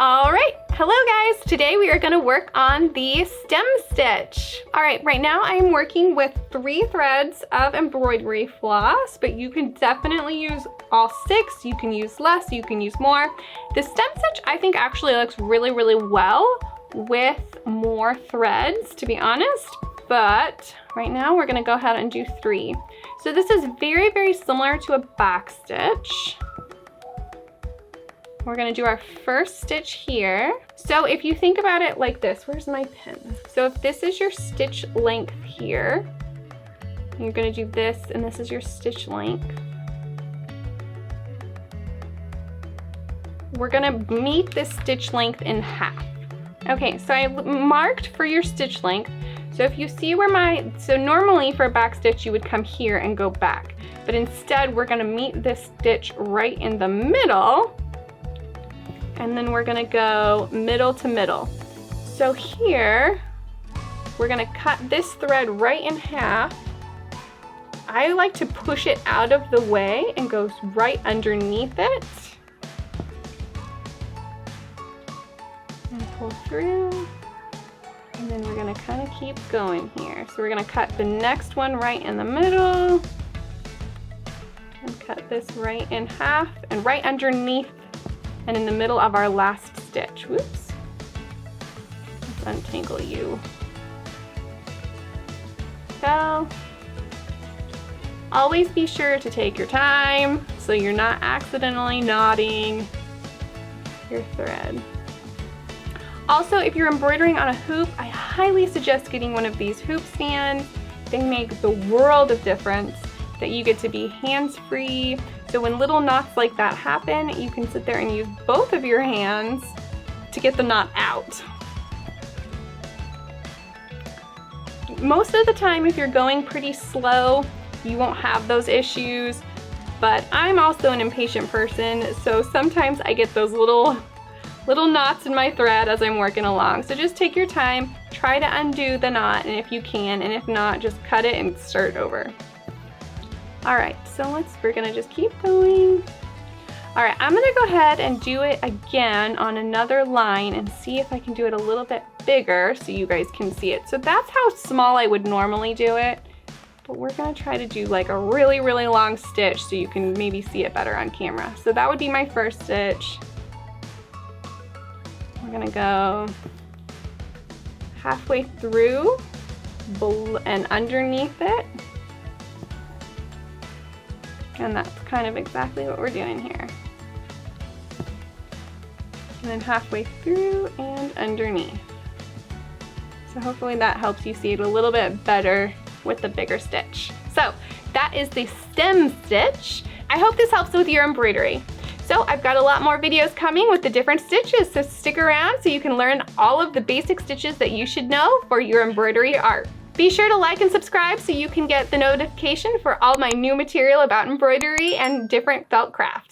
All right, hello guys. Today we are gonna work on the stem stitch. All right, right now I am working with 3 threads of embroidery floss, but you can definitely use all 6. You can use less, you can use more. The stem stitch I think actually looks really well with more threads, to be honest, but right now we're gonna go ahead and do 3. So this is very similar to a back stitch. We're gonna do our first stitch here. So if you think about it like this, where's my pin? So if this is your stitch length here, you're gonna do this, and this is your stitch length. We're gonna meet this stitch length in half. Okay, so I marked for your stitch length. So if you see where so normally for a back stitch you would come here and go back, but instead we're gonna meet this stitch right in the middle, and then we're gonna go middle to middle. So here, we're gonna cut this thread right in half. I like to push it out of the way and goes right underneath it. And pull through. And then we're gonna kind of keep going here. So we're gonna cut the next one right in the middle. And cut this right in half and right underneath and in the middle of our last stitch. Whoops. Let's untangle you. Go. Always be sure to take your time so you're not accidentally knotting your thread. Also, if you're embroidering on a hoop, I highly suggest getting one of these hoop stands. They make the world of difference, that you get to be hands-free. So when little knots like that happen, you can sit there and use both of your hands to get the knot out. Most of the time, if you're going pretty slow, you won't have those issues, but I'm also an impatient person, so sometimes I get those little knots in my thread as I'm working along. So just take your time, try to undo the knot, and if you can, and if not, just cut it and start over. All right, so we're gonna just keep going. All right, I'm gonna go ahead and do it again on another line and see if I can do it a little bit bigger so you guys can see it. So that's how small I would normally do it, but we're gonna try to do like a really long stitch so you can maybe see it better on camera. So that would be my first stitch. We're gonna go halfway through and underneath it. And that's kind of exactly what we're doing here. And then halfway through and underneath. So hopefully that helps you see it a little bit better with the bigger stitch. So that is the stem stitch. I hope this helps with your embroidery. So I've got a lot more videos coming with the different stitches, so stick around so you can learn all of the basic stitches that you should know for your embroidery art. Be sure to like and subscribe so you can get the notification for all my new material about embroidery and different felt crafts.